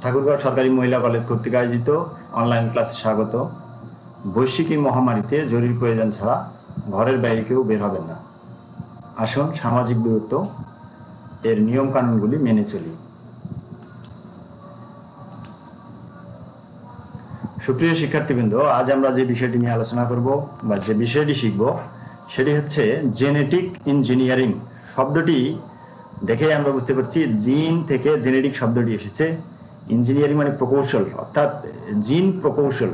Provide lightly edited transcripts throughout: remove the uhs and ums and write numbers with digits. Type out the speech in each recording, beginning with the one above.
ঠাকুরগাঁও সরকারি মহিলা কলেজ কর্তৃক আয়োজিত অনলাইন ক্লাসে স্বাগত। বৈশ্বিক এই মহামারীতে জরুরি প্রয়োজন ছাড়া ঘরের বাইরে কেউ বের হবেন না। আসুন সামাজিক দূরত্ব এর নিয়ম কানুনগুলি মেনে চলি। সুপ্রিয় শিক্ষার্থীবৃন্দ, আজ আমরা যে বিষয়টি নিয়ে আলোচনা করব বা যে বিষয়টি শিখব সেটি হচ্ছে জেনেটিক ইঞ্জিনিয়ারিং। শব্দটি দেখেই আমরা বুঝতে পারছি জিন থেকে জেনেটিক শব্দটি এসেছে। ইঞ্জিনিয়ারিং মানে প্রকৌশল, অর্থাৎ জিন প্রকৌশল।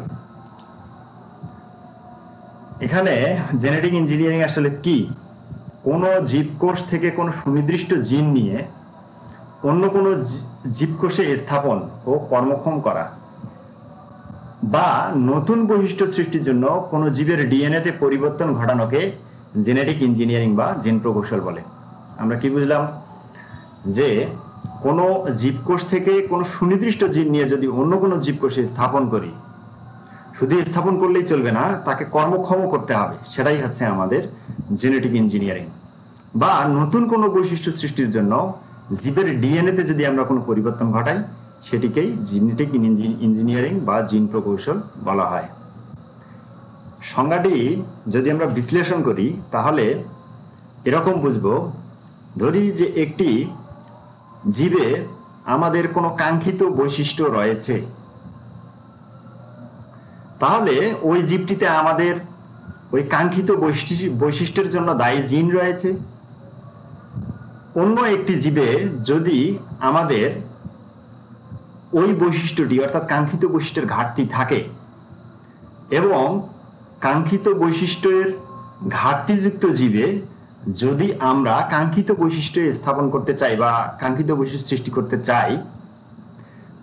এখানে জেনেটিক ইঞ্জিনিয়ারিং আসলে কি? কোনো জীবকোষ থেকে কোনো সুনির্দিষ্ট জিন নিয়ে অন্য কোনো জীবকোষে স্থাপন ও কর্মক্ষম করা, বা নতুন বৈশিষ্ট্য সৃষ্টির জন্য কোনো জীবের ডিএনএতে পরিবর্তন ঘটানোকে জেনেটিক ইঞ্জিনিয়ারিং বা জিন প্রকৌশল বলে। আমরা কি বুঝলাম? যে কোনো জীবকোষ থেকে কোনো সুনির্দিষ্ট জিন নিয়ে যদি অন্য কোনো জীবকোষে স্থাপন করি, শুধু স্থাপন করলেই চলবে না, তাকে কর্মক্ষম করতে হবে। সেটাই হচ্ছে আমাদের জেনেটিক ইঞ্জিনিয়ারিং। বা নতুন কোনো বৈশিষ্ট্য সৃষ্টির জন্য জীবের ডিএনএতে যদি আমরা কোনো পরিবর্তন ঘটাই, সেটিকেই জেনেটিক ইঞ্জিনিয়ারিং বা জিন প্রকৌশল বলা হয়। সংজ্ঞাটি যদি আমরা বিশ্লেষণ করি তাহলে এরকম বুঝবো, ধরি যে একটি জীবে আমাদের কোনো কাঙ্ক্ষিত বৈশিষ্ট্য রয়েছে, তাহলে ওই জীবটিতে আমাদের ওই কাঙ্ক্ষিত বৈশিষ্ট্যের জন্য দায়ী জিন রয়েছে। অন্য একটি জীবে যদি আমাদের ওই বৈশিষ্ট্যটি অর্থাৎ কাঙ্ক্ষিত বৈশিষ্ট্যের ঘাটতি থাকে এবং কাঙ্ক্ষিত বৈশিষ্ট্যের ঘাটতিযুক্ত জীবে যদি আমরা কাঙ্ক্ষিত বৈশিষ্ট্য স্থাপন করতে চাই বা কাঙ্ক্ষিত বৈশিষ্ট্য সৃষ্টি করতে চাই,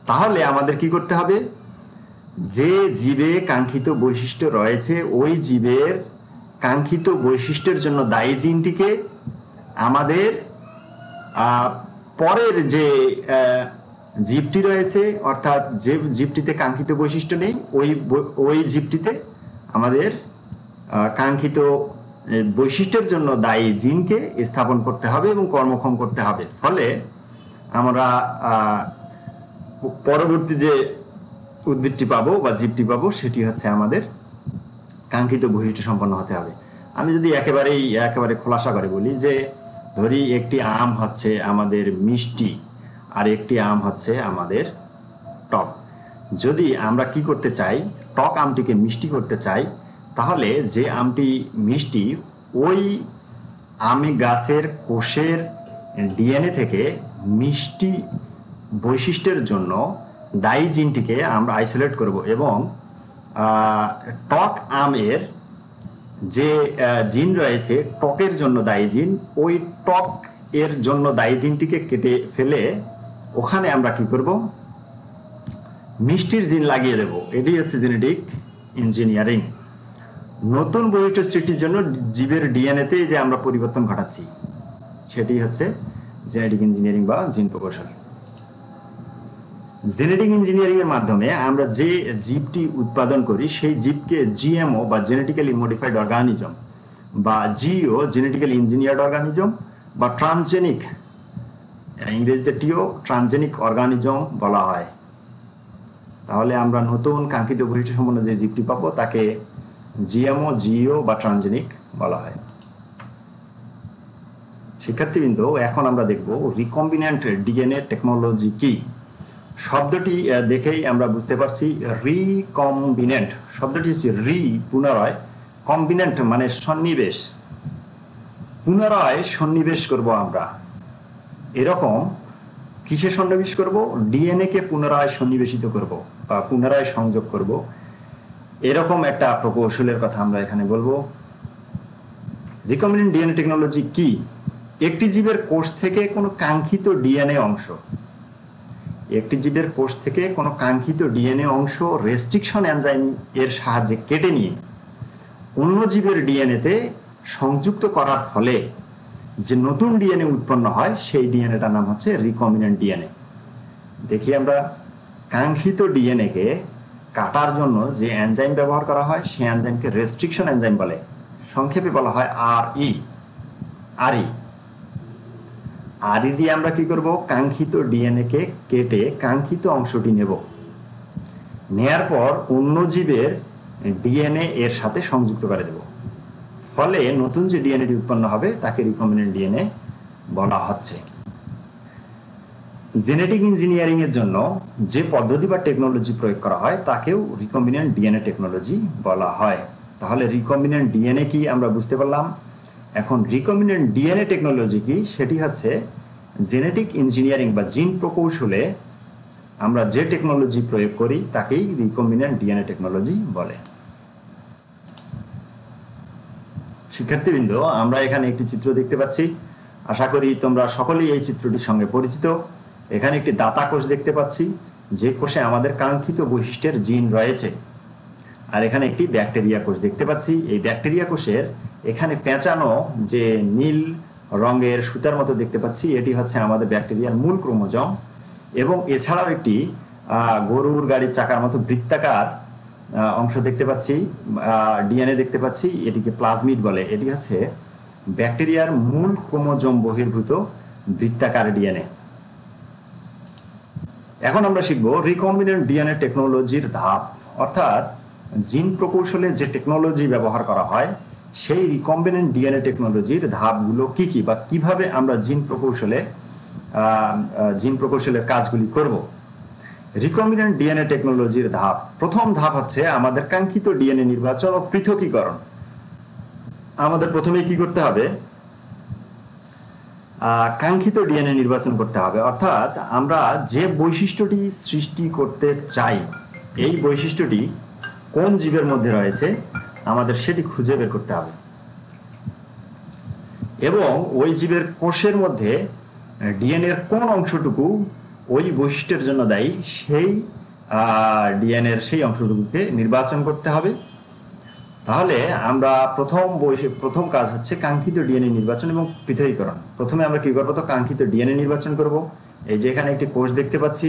তাহলে আমাদের কি করতে হবে? যে জীবে কাঙ্ক্ষিত বৈশিষ্ট্য রয়েছে ওই জীবের কাঙ্ক্ষিত বৈশিষ্ট্যের জন্য দায়ী জিনটিকে আমাদের পরের যে জীবটি রয়েছে, অর্থাৎ যে জীবটিতে কাঙ্ক্ষিত বৈশিষ্ট্য নেই, ওই জীবটিতে আমাদের কাঙ্ক্ষিত বৈশিষ্ট্যের জন্য দায়ী জিনকে স্থাপন করতে হবে এবং কর্মক্ষম করতে হবে। ফলে আমরা পরবর্তী যে উদ্ভিদটি পাবো বা জীবটি পাবো সেটি হচ্ছে আমাদের কাঙ্ক্ষিত বৈশিষ্ট্য সম্পন্ন হতে হবে। আমি যদি একেবারে খোলাসা করে বলি যে ধরি একটি আম হচ্ছে আমাদের মিষ্টি আর একটি আম হচ্ছে আমাদের টক। যদি আমরা কি করতে চাই, টক আমটিকে মিষ্টি করতে চাই, তাহলে যে আমটি মিষ্টি ওই আমি গাছের কোষের ডিএনএ থেকে মিষ্টি বৈশিষ্ট্যের জন্য দায়ী জিনটিকে আমরা আইসোলেট করব এবং টক আমের যে জিন রয়েছে টকের জন্য দায়ী জিন, ওই টক এর জন্য দায়ী জিনটিকে কেটে ফেলে ওখানে আমরা কি করব? মিষ্টির জিন লাগিয়ে দেব। এটি হচ্ছে জেনেটিক ইঞ্জিনিয়ারিং। নতুন বৈশিষ্ট্য সৃষ্টির জন্য জীবের ডিএনএতে যে আমরা পরিবর্তন ঘটাচ্ছি সেটি হচ্ছে জেনেটিক ইঞ্জিনিয়ারিং বা জিন প্রকৌশল। জেনেটিক ইঞ্জিনিয়ারিং এর মাধ্যমে আমরা যে জীবটি উৎপাদন করি সেই জীবকে জিএমও বা জেনেটিক্যালি মডিফাইড অর্গানিজম বা জিও জেনেটিক্যালি ইঞ্জিনিয়ার্ড অর্গানিজম বা ট্রান্সজেনিক, ইংরেজিতে টিও ট্রান্সজেনিক অর্গানিজম বলা হয়। তাহলে আমরা নতুন কাঙ্ক্ষিত বৈশিষ্ট্য সম্পন্ন যে জীবটি পাবো তাকে জিএমও, জিও বা ট্রান্সজেনিক বলা হয়। শিক্ষার্থীবৃন্দ, এখন আমরা দেখব রিকম্বিনেন্ট ডিএনএ টেকনোলজি কি। শব্দটি দেখেই আমরা বুঝতে পারছি রিকম্বিনেন্ট শব্দটি হচ্ছে পুনরায়, কম্বিনেন্ট মানে সন্নিবেশ, পুনরায় সন্নিবেশ করব আমরা। এরকম কিসে সন্নিবেশ করব? ডিএনএ কে পুনরায় সন্নিবেশিত করব বা পুনরায় সংযোগ করব, এরকম একটা প্রকৌশলের কথা আমরা এখানে বলবো। রিকম্বিনেন্ট ডিএনএ টেকনোলজি কি? একটি জীবের কোষ থেকে কোনো কাঙ্ক্ষিত ডিএনএ অংশ, একটি জীবের কোষ থেকে কোনো কাঙ্ক্ষিত ডিএনএ অংশ রেস্ট্রিকশন এনজাইম এর সাহায্যে কেটে নিয়ে অন্য জীবের ডিএনএতে সংযুক্ত করার ফলে যে নতুন ডিএনএ উৎপন্ন হয় সেই ডিএনএটার নাম হচ্ছে রিকম্বিনেন্ট ডিএনএ। দেখি আমরা, কাঙ্ক্ষিত ডিএনএ কে কাটার জন্য যে এনজাইম ব্যবহার করা হয় সেই এনজাইমকে রেস্ট্রিকশন এনজাইম বলে, সংক্ষেপে বলা হয় আরই। আরই দিয়ে আমরা কি করব, কাঙ্ক্ষিত ডিএনএ কে কেটে কাঙ্ক্ষিত অংশটি নেব, নেয়ার পর অন্য জীবের ডিএনএ এর সাথে সংযুক্ত করে দেব। ফলে নতুন যে ডিএনএটি উৎপন্ন হবে তাকে রিকম্বিনেন্ট ডিএনএ বলা হচ্ছে। জেনেটিক ইঞ্জিনিয়ারিং এর জন্য যে পদ্ধতি বা টেকনোলজি প্রয়োগ করা হয় তাকেও রিকম্বিনেন্ট ডিএনএ টেকনোলজি বলা হয়। তাহলে রিকম্বিনেন্ট ডিএনএ কি আমরা বুঝতে পারলাম। এখন রিকম্বিনেন্ট ডিএনএ টেকনোলজি কি, সেটি হচ্ছে জেনেটিক ইঞ্জিনিয়ারিং বা জিন প্রকৌশলে আমরা যে টেকনোলজি প্রয়োগ করি তাকেই রিকম্বিনেন্ট ডিএনএ টেকনোলজি বলে। শিক্ষার্থীবৃন্দ, আমরা এখানে একটি চিত্র দেখতে পাচ্ছি, আশা করি তোমরা সকলেই এই চিত্রটির সঙ্গে পরিচিত। এখানে একটি দাতা কোষ দেখতে পাচ্ছি, যে কোষে আমাদের কাঙ্ক্ষিত বৈশিষ্ট্যের জিন রয়েছে। আর এখানে একটি ব্যাকটেরিয়া কোষ দেখতে পাচ্ছি। এই ব্যাকটেরিয়া কোষের এখানে পেঁচানো যে নীল রঙের সুতার মতো দেখতে পাচ্ছি, এটি হচ্ছে আমাদের ব্যাকটেরিয়ার মূল ক্রোমোজোম। এবং এছাড়াও একটি গরুর গাড়ির চাকার মতো বৃত্তাকার অংশ দেখতে পাচ্ছি, ডিএনএ দেখতে পাচ্ছি, এটিকে প্লাজমিড বলে। এটি হচ্ছে ব্যাকটেরিয়ার মূল ক্রোমোজোম বহির্ভূত বৃত্তাকার ডিএনএ। এখন আমরা শিখব রিকম্বিনেন্ট ডিএনএ টেকনোলজির ধাপ, অর্থাৎ জিন প্রকৌশলে যে টেকনোলজি ব্যবহার করা হয় সেই রিকম্বিনেন্ট ডিএনএ টেকনোলজির ধাপগুলো কি কি, বা কিভাবে আমরা জিন প্রকৌশলের কাজগুলি করব। রিকম্বিনেন্ট ডিএনএ টেকনোলজির ধাপ, প্রথম ধাপ হচ্ছে আমাদের কাঙ্ক্ষিত ডিএনএ নির্বাচন ও পৃথকীকরণ। আমাদের প্রথমে কি করতে হবে, কাঙ্ক্ষিত ডিএনএ নির্বাচন করতে হবে, অর্থাৎ আমরা যে বৈশিষ্ট্যটি সৃষ্টি করতে চাই এই বৈশিষ্ট্যটি কোন জীবের মধ্যে রয়েছে আমাদের সেটি খুঁজে বের করতে হবে, এবং ওই জীবের কোষের মধ্যে ডিএনএ এর কোন অংশটুকু ওই বৈশিষ্ট্যের জন্য দায়ী সেই ডিএনএ এর সেই অংশটুকুকে নির্বাচন করতে হবে। তাহলে আমরা প্রথম কাজ হচ্ছে কাঙ্ক্ষিত ডিএনএ নির্বাচন এবং পৃথকীকরণ। প্রথমে আমরা কি করবো, তো কাঙ্ক্ষিত ডিএনএ নির্বাচন করব। এই যে এখানে একটি কোষ দেখতে পাচ্ছি,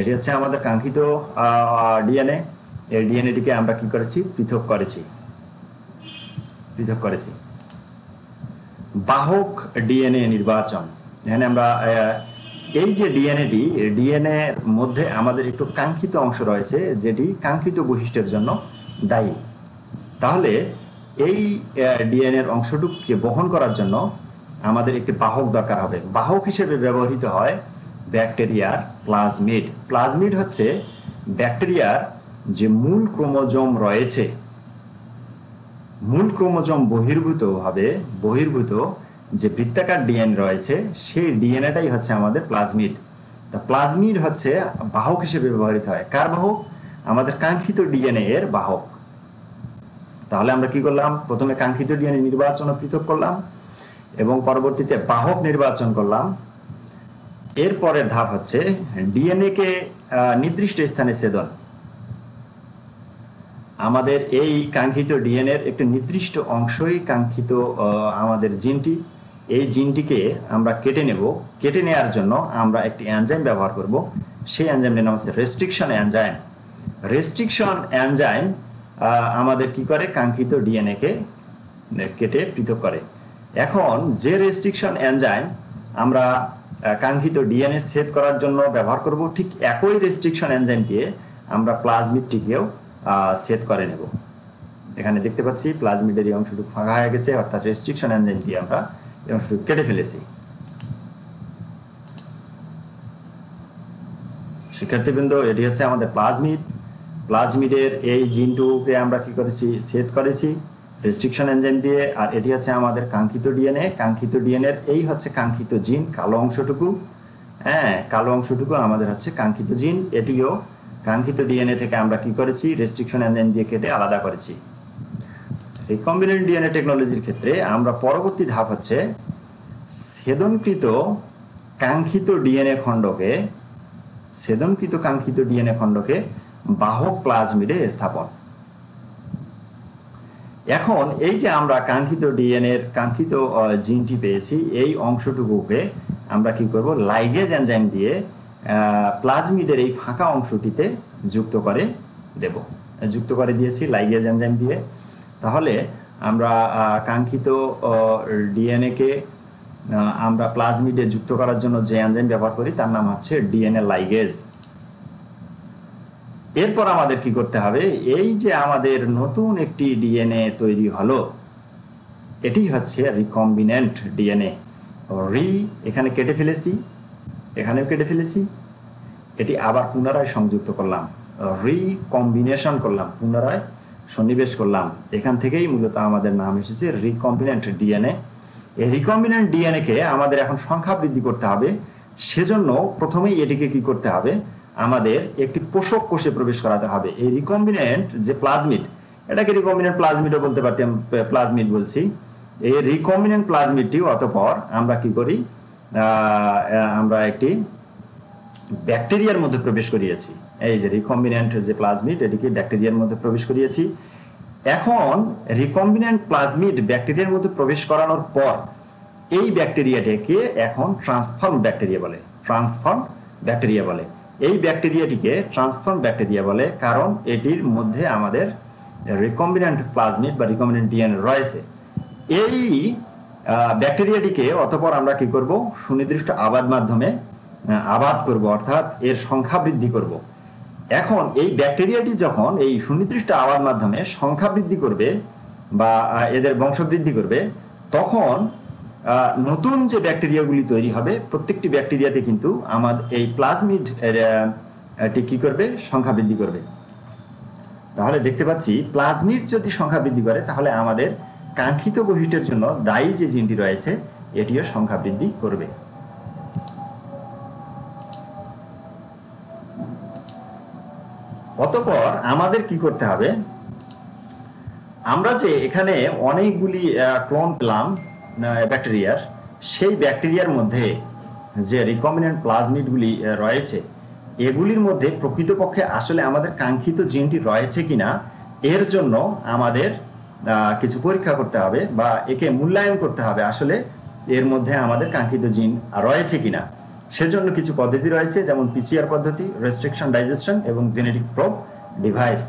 এটি হচ্ছে আমাদের কাঙ্ক্ষিত ডিএনএ। এই ডিএনএটিকে আমরা কি করেছি, পৃথক করেছি। বাহক ডিএনএ নির্বাচন, এখানে আমরা এই যে ডিএনএ এর মধ্যে আমাদের একটু কাঙ্ক্ষিত অংশ রয়েছে যেটি কাঙ্ক্ষিত বৈশিষ্ট্যের জন্য দায়ী। তাহলে এই ডিএনএ এর অংশটুকুকে বহন করার জন্য আমাদের একটি বাহক দরকার হবে। বাহক হিসেবে ব্যবহৃত হয় ব্যাকটেরিয়ার প্লাজমিড। প্লাজমিড হচ্ছে ব্যাকটেরিয়ার যে মূল ক্রোমোজোম রয়েছে, মূল ক্রোমোজোম বহির্ভূত যে বৃত্তাকার ডিএনএ রয়েছে সেই ডিএনএটাই হচ্ছে আমাদের প্লাজমিড। তা প্লাজমিড হচ্ছে বাহক হিসেবে ব্যবহৃত হয়। কার বাহক? আমাদের কাঙ্ক্ষিত ডিএনএ এর বাহক। তাহলে আমরা কি করলাম, প্রথমে কাঙ্ক্ষিত ডিএনএ নির্বাচন ও পৃথক করলাম এবং পরবর্তীতে বাহক নির্বাচন করলাম। এর পরের ধাপ হচ্ছে ডিএনএ কে নির্দিষ্ট স্থানে ছেদন। আমাদের এই কাঙ্ক্ষিত ডিএনএ এর একটি নির্দিষ্ট অংশই কাঙ্ক্ষিত আমাদের জিনটি, এই জিনটিকে আমরা কেটে নেব। কেটে নেওয়ার জন্য আমরা একটি এনজাইম ব্যবহার করব। সেই এনজাইমের নাম হচ্ছে রেস্ট্রিকশন এনজাইম। রেস্ট্রিকশন এনজাইম আমাদের কি করে, কাঙ্ক্ষিত ডিএনএ কে কেটে পৃথক করে। এখন যে রেস্ট্রিকশন এনজাইম আমরা কাঙ্ক্ষিত ডিএনএ ছেদ করার জন্য ব্যবহার করব, ঠিক একই রেস্ট্রিকশন এনজাইম দিয়ে আমরা প্লাজমিডটিকেও ছেদ করে নেব। এখানে দেখতে পাচ্ছি প্লাজমিডের এই অংশটুকু ফাঁকা হয়ে গেছে, অর্থাৎ রেস্ট্রিকশন এনজাইম দিয়ে আমরা এই অংশটুকু কেটে ফেলেছি। শিক্ষার্থীবৃন্দ, এটি হচ্ছে আমাদের প্লাজমিড। প্লাজমিডের এই জিনটুকে আমরা কি করেছি, ছেদ করেছি রেস্ট্রিকশন এনজাইম দিয়ে। আর এটি হচ্ছে আমাদের কাঙ্ক্ষিত ডিএনএ। কাঙ্ক্ষিত ডিএনএ এর এই হচ্ছে কাঙ্ক্ষিত জিন, কালো অংশটুকু। কালো অংশটুকু আমাদের হচ্ছে কাঙ্ক্ষিত জিন। এটিও কাঙ্ক্ষিত ডিএনএ থেকে আমরা কি করেছি, রেস্ট্রিকশন এনজাইম দিয়ে কেটে আলাদা করেছি। রিকম্বিনেন্ট ডিএনএ টেকনোলজির ক্ষেত্রে আমরা পরবর্তী ধাপ হচ্ছে ছেদনকৃত কাঙ্ক্ষিত ডিএনএ খণ্ডকে বাহক প্লাজমিডে স্থাপন। এখন এই যে আমরা কাঙ্ক্ষিত ডিএনএ এর কাঙ্ক্ষিত জিনটি পেয়েছি, এই অংশটুকুকে আমরা কি করব, লাইগেজ এনজাইম দিয়ে প্লাজমিডের এই ফাঁকা অংশটিতে যুক্ত করে দিয়েছি লাইগেজ এনজাইম দিয়ে। তাহলে আমরা কাঙ্ক্ষিত ডিএনএ কে আমরা প্লাজমিডে যুক্ত করার জন্য যে এনজাইম ব্যবহার করি তার নাম হচ্ছে ডিএনএ লাইগেজ। এরপর আমাদের কি করতে হবে, এই যে আমাদের নতুন একটি ডিএনএ তৈরি হলো, এটি হচ্ছে রিকম্বিনেন্ট ডিএনএ। এখানে কেটে ফেলেছি, এখানেও কেটে ফেলেছি, এটি আবার পুনরায় সংযুক্ত করলাম, রিকম্বিনেশন করলাম, পুনরায় সন্নিবেশ করলাম। এখান থেকেই মূলত আমাদের নাম এসেছে রিকম্বিনেন্ট ডিএনএ। এই রিকম্বিনেন্ট ডিএনএ কে আমাদের এখন সংখ্যা বৃদ্ধি করতে হবে। সেজন্য প্রথমেই এটিকে কি করতে হবে, আমাদের একটি পোষক কোষে প্রবেশ করাতে হবে। এই রিকম্বিনেন্ট যে প্লাজমিড, এটাকে রিকম্বিনেন্ট প্লাজমিডও বলতে পারতাম, প্লাজমিড বলছি। এই রিকম্বিনেন্ট প্লাজমিডটি অতঃপর আমরা কি করি, আমরা একটি ব্যাকটেরিয়ার মধ্যে প্রবেশ করিয়েছি। এই যে রিকম্বিনেন্ট যে প্লাজমিড, এটিকে ব্যাকটেরিয়ার মধ্যে প্রবেশ করিয়েছি। এখন রিকম্বিনেন্ট প্লাজমিড ব্যাকটেরিয়ার মধ্যে প্রবেশ করানোর পর এই ব্যাকটেরিয়াটিকে এখন ট্রান্সফর্ম ব্যাকটেরিয়া বলে, ট্রান্সফর্ম ব্যাকটেরিয়া বলে। এই ব্যাকটেরিয়াটিকে ট্রান্সফর্ম ব্যাকটেরিয়া বলে কারণ এটির মধ্যে আমাদের রিকম্বিনেন্ট প্লাজমিড বা রিকম্বিনেন্ট ডিএনএ রয়েছে। এই ব্যাকটেরিয়াটিকে অতঃপর আমরা কি করব, সুনির্দিষ্ট আবাদ মাধ্যমে আবাদ করব, অর্থাৎ এর সংখ্যা বৃদ্ধি করব। এখন এই ব্যাকটেরিয়াটি যখন এই সুনির্দিষ্ট আবাদ মাধ্যমে সংখ্যা বৃদ্ধি করবে বা এদের বংশবৃদ্ধি করবে, তখন নতুন যে ব্যাকটেরিয়াগুলি তৈরি হবে, প্রত্যেকটি ব্যাকটেরিয়াতে কিন্তু আমাদের এই প্লাজমিড কি করবে, সংখ্যা বৃদ্ধি করবে। তাহলে দেখতে পাচ্ছি প্লাজমিড যদি সংখ্যা বৃদ্ধি করে তাহলে আমাদের কাঙ্ক্ষিত বৈশিষ্ট্যের জন্য দায়ী যে জিনটি রয়েছে এটিও সংখ্যা বৃদ্ধি করবে। অতঃপর আমাদের কি করতে হবে, আমরা যে এখানে অনেকগুলি ক্লোন পেলাম ব্যাকটেরিয়ার, সেই ব্যাকটেরিয়ার মধ্যে যে রিকম্বিনেন্ট প্লাজমিডগুলি রয়েছে, এগুলির মধ্যে প্রকৃতপক্ষে আসলে আমাদের কাঙ্ক্ষিত জিনটি রয়েছে কিনা এর জন্য আমাদের কিছু পরীক্ষা করতে হবে বা একে মূল্যায়ন করতে হবে, আসলে এর মধ্যে আমাদের কাঙ্ক্ষিত জিন রয়েছে কিনা। সেজন্য কিছু পদ্ধতি রয়েছে, যেমন পিসিআর পদ্ধতি, রেস্ট্রিকশন ডাইজেশন এবং জেনেটিক প্রোব ডিভাইস।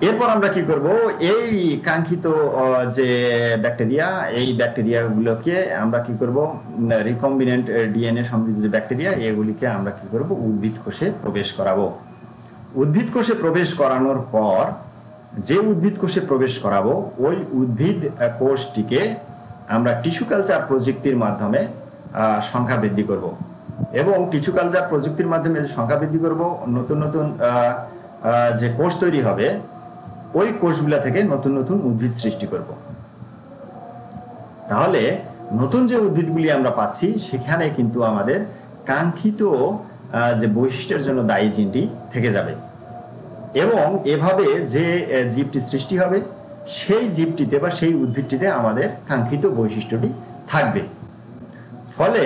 এরপর আমরা কি করব, এই কাঙ্ক্ষিত যে ব্যাকটেরিয়া, এই ব্যাকটেরিয়াগুলোকে আমরা কি করব, রিকম্বিনেন্ট ডিএনএ সমৃদ্ধ যে ব্যাকটেরিয়া, এগুলিকে আমরা কি করব, উদ্ভিদ কোষে প্রবেশ করাবো। উদ্ভিদ কোষে প্রবেশ করানোর পর যে উদ্ভিদ কোষে প্রবেশ করাবো, ওই উদ্ভিদ কোষটিকে আমরা টিস্যু কালচার প্রযুক্তির মাধ্যমে সংখ্যা বৃদ্ধি করব। এবং টিস্যু কালচার প্রযুক্তির মাধ্যমে যে সংখ্যা বৃদ্ধি করব, নতুন নতুন যে কোষ তৈরি হবে, ওই কোষগুলা থেকে নতুন নতুন উদ্ভিদ সৃষ্টি করব। তাহলে নতুন যে উদ্ভিদগুলি আমরা পাচ্ছি সেখানে কিন্তু আমাদের কাঙ্ক্ষিত যে বৈশিষ্ট্যের জন্য দায়ী জিনটি থেকে যাবে। এবং এভাবে যে জীবটি সৃষ্টি হবে সেই জীবটিতে বা সেই উদ্ভিদটিতে আমাদের কাঙ্ক্ষিত বৈশিষ্ট্যটি থাকবে। ফলে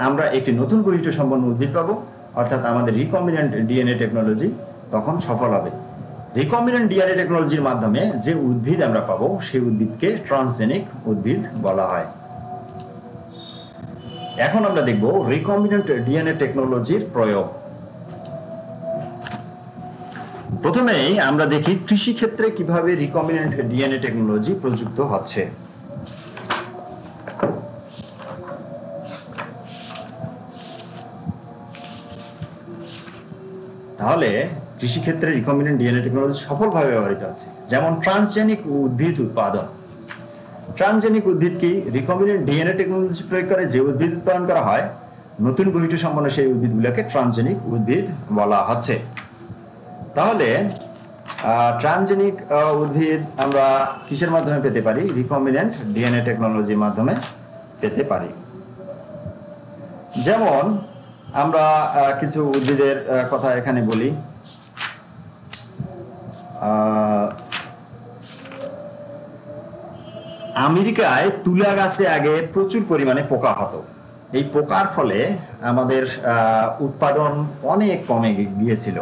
আমরা একটি নতুন বৈশিষ্ট্য সম্পন্ন উদ্ভিদ পাবো, অর্থাৎ আমাদের রিকম্বিনেন্ট ডিএনএ টেকনোলজি তখন সফল হবে। রিকম্বিনেন্ট ডিএনএ টেকনোলজির মাধ্যমে যে উদ্ভিদ আমরা পাবো সেই উদ্ভিদকে ট্রান্সজেনিক উদ্ভিদ বলা হয়। এখন আমরা দেখব রিকম্বিনেন্ট ডিএনএ টেকনোলজির প্রয়োগ। প্রথমেই আমরা দেখি কৃষি ক্ষেত্রে কিভাবে রিকম্বিনেন্ট ডিএনএ টেকনোলজি প্রযুক্ত হচ্ছে। তাহলে কৃষিক্ষেত্রে রিকম্বিনেন্ট ডিএনএ টেকনোলজি সফলভাবে ব্যবহৃত হচ্ছে। যেমন ট্রান্সজেনিক উদ্ভিদ উৎপাদন। ট্রান্সজেনিক উদ্ভিদ কি? রিকম্বিনেন্ট ডিএনএ টেকনোলজি প্রয়োগ করে যে উদ্ভিদ উৎপাদন করা হয়, নতুন বৈশিষ্ট্য সম্পন্ন সেই উদ্ভিদগুলোকে ট্রান্সজেনিক উদ্ভিদ বলা হচ্ছে। তাহলে ট্রান্সজেনিক উদ্ভিদ আমরা কিসের মাধ্যমে পেতে পারি? রিকম্বিনেন্ট ডিএনএ টেকনোলজির মাধ্যমে পেতে পারি। যেমন আমরা কিছু উদ্ভিদের কথা এখানে বলি। আমেরিকায় তুলা গাছে আগে প্রচুর পরিমাণে পোকা হতো। এই পোকার ফলে আমাদের উৎপাদন অনেক কমে গিয়েছিল।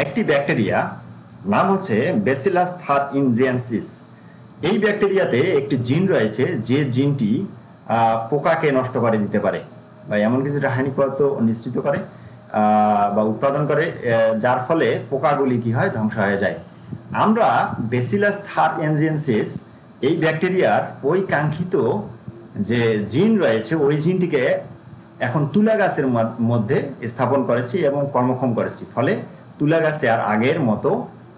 একটি ব্যাকটেরিয়া নাম হচ্ছে ব্যাসিলাস থারইনজিয়েন্সিস। এই ব্যাকটেরিয়াতে একটি জিন রয়েছে যে জিনটি পোকাকে নষ্ট করে দিতে পারে বা এমন কিছু রাসায়নিক পদার্থ নিঃসৃত করে বা উৎপাদন করে, যার ফলে পোকাগুলি কি হয়, ধ্বংস হয়ে যায়। আমরা ব্যাসিলাস থারইনজিয়েন্সিস এই ব্যাকটেরিয়ার ওই কাঙ্ক্ষিত যে জিন রয়েছে ওই জিনটিকে এখন তুলা গাছের মধ্যে স্থাপন করেছি এবং কর্মক্ষম করেছি, ফলে তুলা গাছে আর আগের মতো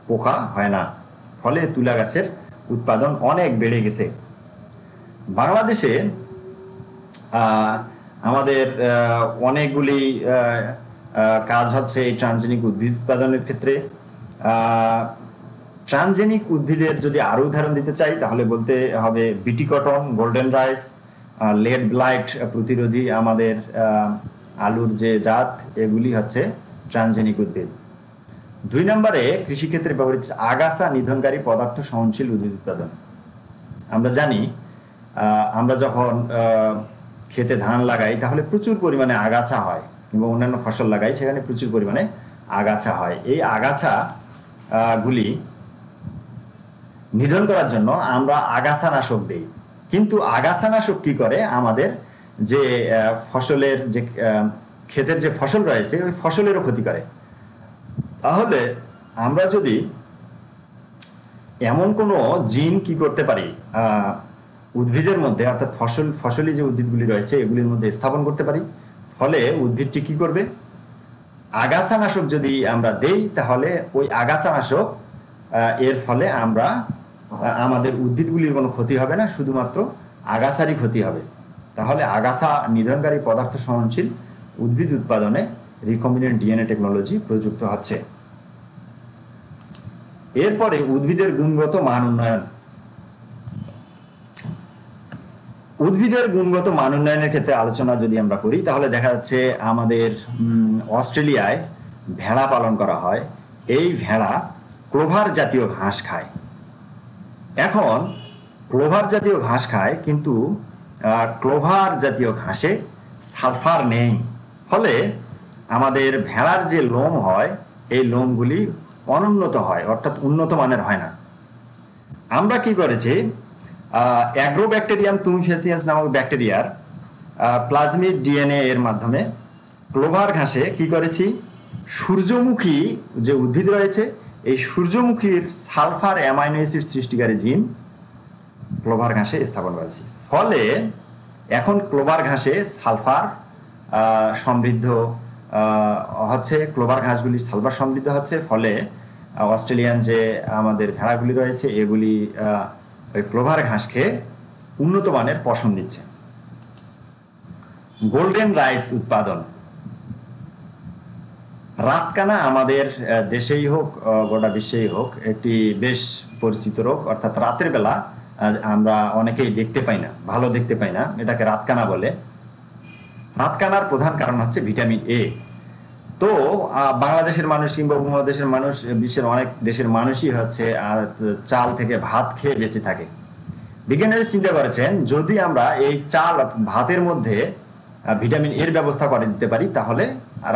পোকা হয় না, ফলে তুলা গাছের উৎপাদন অনেক বেড়ে গেছে। বাংলাদেশে আমাদের অনেকগুলি কাজ হচ্ছে এই ট্রান্সজেনিক উদ্ভিদ উৎপাদনের ক্ষেত্রে। ট্রান্সজেনিক উদ্ভিদের যদি আরো উদাহরণ দিতে চাই তাহলে বলতে হবে বিটি cotton, golden rice, lead blight প্রতিরোধী আমাদের আলুর যে জাত, এগুলি হচ্ছে ট্রান্সজেনিক উদ্ভিদ। 2 নম্বরে কৃষিক্ষেত্রে ব্যবহৃত আগাছা নিধনকারী পদার্থ সহনশীল উদ্ভিদ উৎপাদন। আমরা জানি আমরা যখন খেতে ধান লাগাই তাহলে প্রচুর পরিমাণে আগাছা হয়, কিংবা অন্যান্য ফসল লাগাই সেখানে প্রচুর পরিমাণে আগাছা হয়। এই আগাছা গুলি নিধন করার জন্য আমরা আগাছানাশক দেই, কিন্তু আগাছানাশক কি করে, আমাদের যে ফসলের যে ক্ষেতের যে ফসল রয়েছে ওই ফসলেরও ক্ষতি করে। তাহলে আমরা যদি এমন কোনো জিন কি করতে পারি উদ্ভিদের মধ্যে, অর্থাৎ ফসলি যে উদ্ভিদগুলি রয়েছে এগুলির মধ্যে স্থাপন করতে পারি, ফলে উদ্ভিদটি কি করবে, আগাছানাশক যদি আমরা দেই তাহলে ওই আগাছানাশক এর ফলে আমাদের উদ্ভিদগুলির কোনো ক্ষতি হবে না, শুধুমাত্র আগাছারই ক্ষতি হবে। তাহলে আগাছা নিধনকারী পদার্থ সহনশীল উদ্ভিদ উৎপাদনে রিকম্বিনেন্ট ডিএনএ টেকনোলজি প্রযুক্ত হচ্ছে। এরপরে উদ্ভিদের গুণগত মান উন্নয়ন। উদ্ভিদের গুণগত মান উন্নয়নের ক্ষেত্রে আলোচনা যদি আমরা করি তাহলে দেখা যাচ্ছে আমাদের অস্ট্রেলিয়ায় ভেড়া পালন করা হয়। এই ভেড়া ক্লোভার জাতীয় ঘাস খায়। এখন ক্লোভার জাতীয় ঘাস খায়, কিন্তু ক্লোভার জাতীয় ঘাসে সালফার নেই, ফলে আমাদের ভেড়ার যে লোম হয় এই লোমগুলি অনুন্নত হয়, অর্থাৎ উন্নত মানের হয় না। আমরা কি করেছি, অ্যাগ্রোব্যাকটেরিয়াম তুমিফেসিয়েন্স নামক ব্যাকটেরিয়ার প্লাজমিড ডিএনএ এর মাধ্যমে ক্লোভার ঘাসে কি করেছি, সূর্যমুখী যে উদ্ভিদ রয়েছে এই সূর্যমুখীর সালফার অ্যামাইনো অ্যাসিড সৃষ্টিকারী জিন ক্লোভার ঘাসে স্থাপন করেছি। ফলে এখন ক্লোভার ঘাসে সালফার সমৃদ্ধ হচ্ছে, ক্লোভার ঘাসগুলি সালফার সমৃদ্ধ হচ্ছে, ফলে অস্ট্রেলিয়ান যে আমাদের ভেড়াগুলি রয়েছে এগুলি ওই ক্লোভার ঘাস খেয়ে উন্নত মানের পশম দিচ্ছে। গোল্ডেন রাইস উৎপাদন। রাতকানা আমাদের দেশেই হোক গোটা বিশ্বেই হোক একটি বেশ পরিচিত রোগ, অর্থাৎ রাতের বেলা আমরা অনেকেই দেখতে পাই না, ভালো দেখতে পাই না, এটাকে রাতকানা বলে। রাতকানার প্রধান কারণ হচ্ছে ভিটামিন এ। তো বাংলাদেশের মানুষ কিংবা উপমহাদেশের মানুষ, বিশ্বের অনেক দেশের মানুষই হচ্ছে চাল থেকে ভাত খেয়ে বেঁচে থাকে। বিজ্ঞানীরা চিন্তা করেছেন যদি আমরা এই চাল ভাতের মধ্যে ভিটামিন এর ব্যবস্থা করে দিতে পারি তাহলে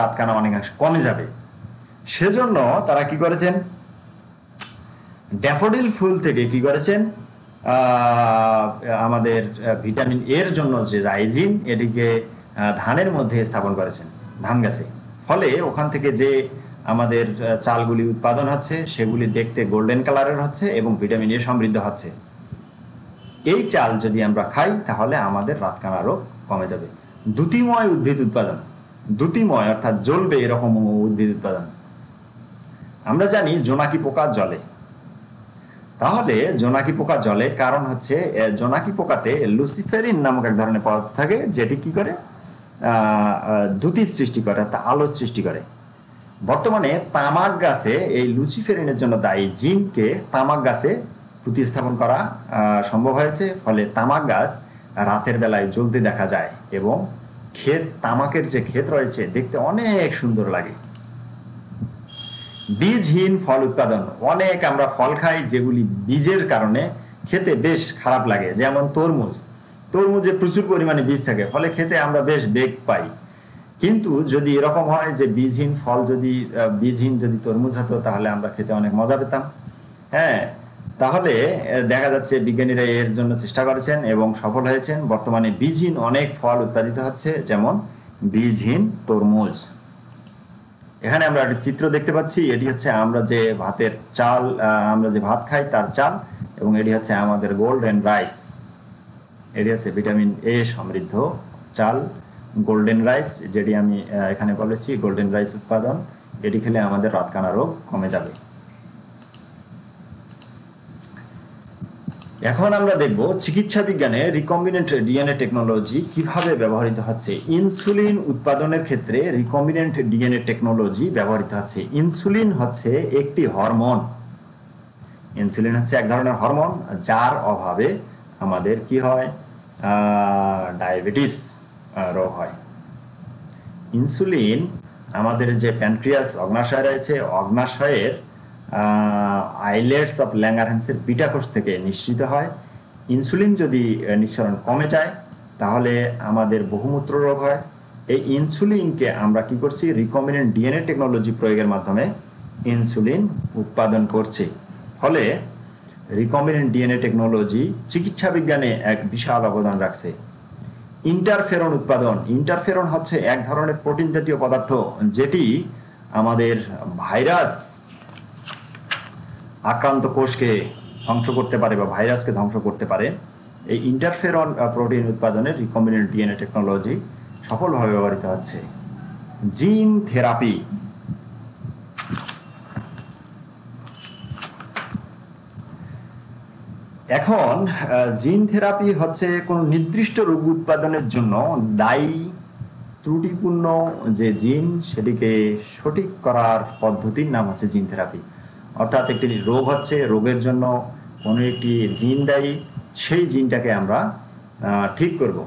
রাতকানা অনেকাংশে কমে যাবে। সেজন্য তারা কি করেছেন, ড্যাফোডিল ফুল থেকে কি করেছেন, আমাদের ভিটামিন এর জন্য যে রাইজিন এটিকে ধানের মধ্যে স্থাপন করেছেন, ধান গাছে। ফলে ওখান থেকে যে আমাদের চালগুলি উৎপাদন হচ্ছে সেগুলি দেখতে গোল্ডেন কালারের হচ্ছে এবং ভিটামিন এ সমৃদ্ধ হচ্ছে। এই চাল যদি আমরা খাই তাহলে আমাদের রাতকানা রোগ কমে যাবে। দ্যুতিময় উদ্ভিদ উৎপাদন। দ্যুতিময় অর্থাৎ জ্বলবে এরকম উদ্ভিদ উৎপাদন। আমরা জানি জোনাকি পোকা জ্বলে। তাহলে জোনাকি পোকা জ্বলে কারণ হচ্ছে জোনাকি পোকাতে লুসিফেরিন নামক এক ধরনের পদার্থ থাকে যেটি কি করে, দ্যুতি সৃষ্টি করে, অর্থাৎ আলো সৃষ্টি করে। বর্তমানে তামাক গাছে এই লুসিফেরিনের জন্য দায়ী জিনকে তামাক গাছে প্রতিস্থাপন করা সম্ভব হয়েছে। ফলে তামাক গাছ রাতের বেলায় জ্বলতে দেখা যায় এবং তামাকের যে ক্ষেত রয়েছে দেখতে অনেক সুন্দর লাগে। বীজহীন ফল উৎপাদন। অনেক আমরা ফল খাই যেগুলি বীজের কারণে খেতে বেশ খারাপ লাগে, যেমন তরমুজে প্রচুর পরিমাণে বীজ থাকে, ফলে খেতে আমরা বেশ বেগ পাই। কিন্তু যদি এরকম হয় যে বীজহীন যদি তরমুজ হতো তাহলে আমরা খেতে অনেক মজা পেতাম। হ্যাঁ, তাহলে দেখা যাচ্ছে বিজ্ঞানীরা এর জন্য চেষ্টা করেছেন এবং সফল হয়েছেন। বর্তমানে বীজহীন অনেক ফল উৎপাদিত হচ্ছে, যেমন বীজহীন তরমুজ। এখানে আমরা একটা চিত্র দেখতে পাচ্ছি, এটি হচ্ছে আমরা যে ভাতের চাল, আমরা যে ভাত খাই তার চাল, এবং এটি হচ্ছে আমাদের গোল্ডেন রাইস। এটি হচ্ছে ভিটামিন এ সমৃদ্ধ চাল, গোল্ডেন রাইস, যেটি আমি এখানে বলেছি গোল্ডেন রাইস উৎপাদন, এটি খেলে আমাদের রাতকানা রোগ কমে যাবে। এখন আমরা দেখব চিকিৎসা বিজ্ঞানে রিকম্বিনেন্ট ডিএনএ টেকনোলজি কিভাবে ব্যবহৃত হচ্ছে। ইনসুলিন উৎপাদনের ক্ষেত্রে রিকম্বিনেন্ট ডিএনএ টেকনোলজি ব্যবহৃত হচ্ছে। ইনসুলিন হচ্ছে একটি হরমোন। ইনসুলিন হচ্ছে এক ধরনের হরমোন যার অভাবে আমাদের কি হয়, ডায়াবেটিস রোগ হয়। ইনসুলিন আমাদের যে প্যানক্রিয়াস অগ্নাশয় রয়েছে, অগ্নাশয়ের আইলেটস অফ ল্যাঙ্গারহ্যান্সের বিটা কোষ থেকে নিঃসৃত হয়। ইনসুলিন যদি নিঃসরণ কমে যায় তাহলে আমাদের বহুমূত্র রোগ হয়। এই ইনসুলিনকে আমরা কি করছি, রিকম্বিনেন্ট ডিএনএ টেকনোলজি প্রয়োগের মাধ্যমে ইনসুলিন উৎপাদন করছি। ফলে রিকম্বিনেন্ট ডিএনএ টেকনোলজি চিকিৎসা বিজ্ঞানে এক বিশাল অবদান রাখছে। ইন্টারফেরন উৎপাদন। ইন্টারফেরন হচ্ছে এক ধরনের প্রোটিন জাতীয় পদার্থ যেটি আমাদের ভাইরাস আক্রান্ত কোষকে ধ্বংস করতে পারে বা ভাইরাসকে ধ্বংস করতে পারে। এই ইন্টারফেরন প্রোটিন উৎপাদনের রিকম্বিনেন্ট ডিএনএ টেকনোলজি সফলভাবে ব্যবহৃত হচ্ছে। Gene therapy. এখন জিন থেরাপি হচ্ছে কোনো নির্দিষ্ট রোগ উৎপাদনের জন্য দায়ী ত্রুটিপূর্ণ যে জিন সেটিকে সঠিক করার পদ্ধতির নাম হচ্ছে জিন থেরাপি। অর্থাৎ একটি রোগ হচ্ছে, রোগের জন্য কোনো একটি জিন দায়ী, সেই জিনটাকে আমরা ঠিক করব,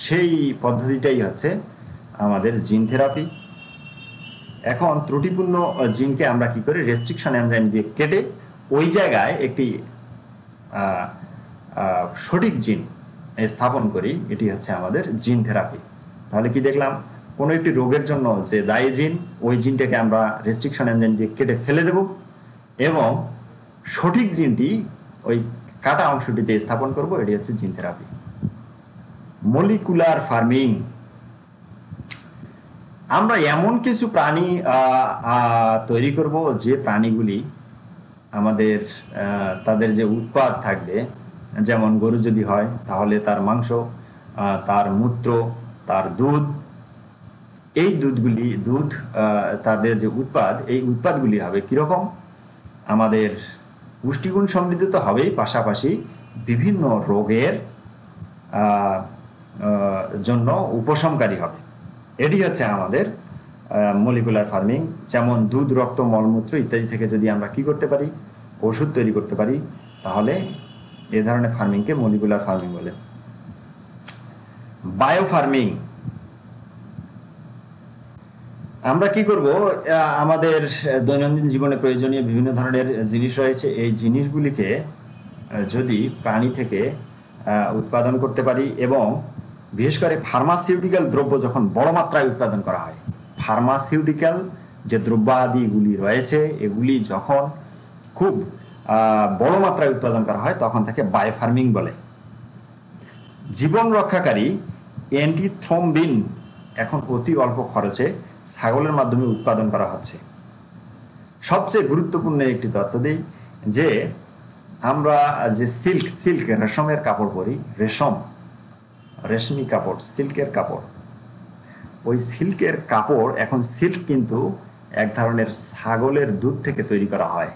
সেই পদ্ধতিটাই হচ্ছে আমাদের জিন থেরাপি। এখন ত্রুটিপূর্ণ জিনকে আমরা কি করি, রেস্ট্রিকশন এনজাইম দিয়ে কেটে ওই জায়গায় একটি সঠিক জিন স্থাপন করি, এটি হচ্ছে আমাদের জিন থেরাপি। তাহলে কি দেখলাম, কোনো একটি রোগের জন্য যে দায়ী জিন, ওই জিনটাকে আমরা রেস্ট্রিকশন এনজাইম দিয়ে কেটে ফেলে দেব এবং সঠিক জিনটি ওই কাটা অংশটিতে স্থাপন করব, এটি হচ্ছে জিন থেরাপি। Molecular farming. আমরা এমন কিছু প্রাণী তৈরি করব যে প্রাণীগুলি আমাদের তাদের যে উৎপাদ থাকবে, যেমন গরু যদি হয় তাহলে তার মাংস, তার মূত্র, তার দুধ, এই দুধ তাদের যে উৎপাদ, এই উৎপাদগুলি হবে কিরকম, আমাদের পুষ্টিগুণ সমৃদ্ধ তো হবেই, পাশাপাশি বিভিন্ন রোগের জন্য উপশমকারী হবে। এটি হচ্ছে আমাদের মলিকুলার ফার্মিং। যেমন দুধ, রক্ত, মলমূত্র ইত্যাদি থেকে যদি আমরা কি করতে পারি, ওষুধ তৈরি করতে পারি, তাহলে এ ধরনের ফার্মিংকে মলিকুলার ফার্মিং বলে। Bio farming. আমরা কি করব, আমাদের দৈনন্দিন জীবনে প্রয়োজনীয় বিভিন্ন ধরনের জিনিস রয়েছে, এই জিনিসগুলিকে যদি প্রাণী থেকে উৎপাদন করতে পারি এবং বিশেষ করে ফার্মাসিউটিক্যাল দ্রব্য যখন বড় মাত্রায় উৎপাদন করা হয়, ফার্মাসিউটিক্যাল যে দ্রব্যাদিগুলি রয়েছে এগুলি যখন খুব বড় মাত্রায় উৎপাদন করা হয় তখন তাকে বায়ো ফার্মিং বলে। জীবন রক্ষাকারী অ্যান্টিথ্রম্বিন এখন অতি অল্প খরচে ছাগলের মাধ্যমে উৎপাদন করা হচ্ছে। সবচেয়ে গুরুত্বপূর্ণ একটি তথ্য দিই যে আমরা যে সিল্ক রেশমের কাপড় পরি, রেশমি কাপড়, সিল্কের কাপড়, ওই সিল্কের কাপড়, এখন সিল্ক কিন্তু এক ধরনের ছাগলের দুধ থেকে তৈরি করা হয়,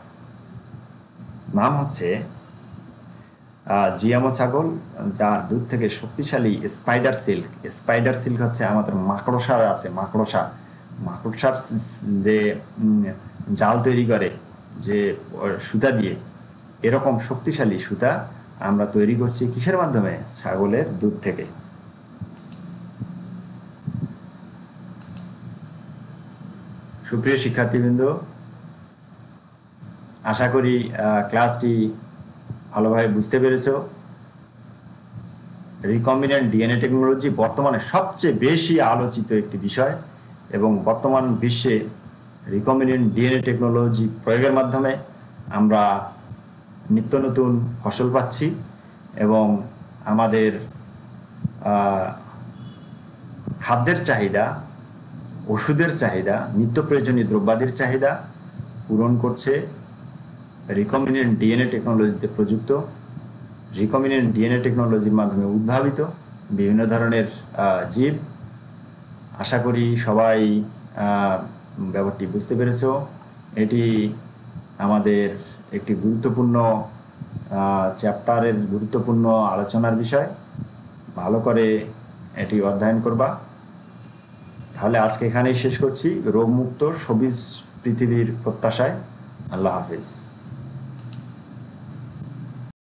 নাম হচ্ছে জিয়ামো ছাগল, যার দুধ থেকে শক্তিশালী স্পাইডার সিল্ক হচ্ছে আমাদের মাকড়সার আছে, মাকড়সার যে জাল তৈরি করে যে সুতা দিয়ে, এরকম শক্তিশালী সুতা আমরা তৈরি করছি কিসের মাধ্যমে, ছাগলের দুধ থেকে। সুপ্রিয় শিক্ষার্থীবৃন্দ, আশা করি ক্লাসটি ভালোভাবে বুঝতে পেরেছো। রিকম্বিনেন্ট ডিএনএ টেকনোলজি বর্তমানে সবচেয়ে বেশি আলোচিত একটি বিষয় এবং বর্তমান বিশ্বে রিকম্বিনেন্ট ডিএনএ টেকনোলজি প্রয়োগের মাধ্যমে আমরা নিত্য নতুন ফসল পাচ্ছি এবং আমাদের খাদ্যের চাহিদা, ওষুধের চাহিদা, নিত্য প্রয়োজনীয় দ্রব্যাদির চাহিদা পূরণ করছে রিকম্বিনেন্ট ডিএনএ টেকনোলজিতে প্রযুক্ত, রিকম্বিনেন্ট ডিএনএ টেকনোলজির মাধ্যমে উদ্ভাবিত বিভিন্ন ধরনের জীব। আশা করি সবাই ব্যাপারটি বুঝতে পেরেছো। এটি আমাদের একটি গুরুত্বপূর্ণ চ্যাপ্টারের গুরুত্বপূর্ণ আলোচনার বিষয়। ভালো করে এটি অধ্যয়ন করবা। তাহলে আজকে এখানেই শেষ করছি। রোগমুক্ত সবুজ পৃথিবীর প্রত্যাশায়। আল্লাহ হাফেজ।